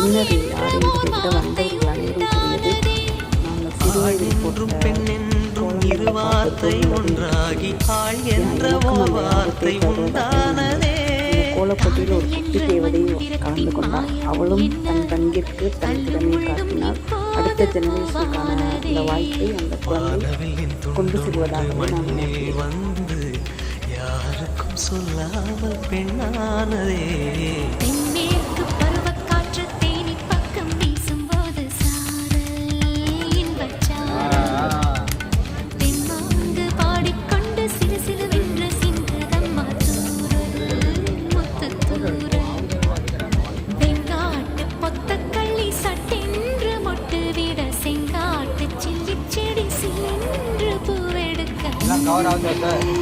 பின்னர் யார் என்று விட வந்தவர்கள் அனைவரும் கூறியது, நாங்கள் சிறுவயதில் போட்ட இருவார்த்தை ஒன்றாகி ஆள் என்ற வார்த்தை உண்டானதே. கோலப்போட்டியில் ஒரு குட்டி தேவதை கலந்து கொண்டார். அவளும் தன் பங்கிற்கு தன் திறமையை காட்டினார். அடுத்த ஜெனரேஷனுக்கான இந்த வாய்ப்பை அந்த குழந்தை கொண்டு செல்வதாகவே நான் வந்து யாருக்கும் சொல்லாமல் பெண்ணானதே. கவர் ஆகுது சார்.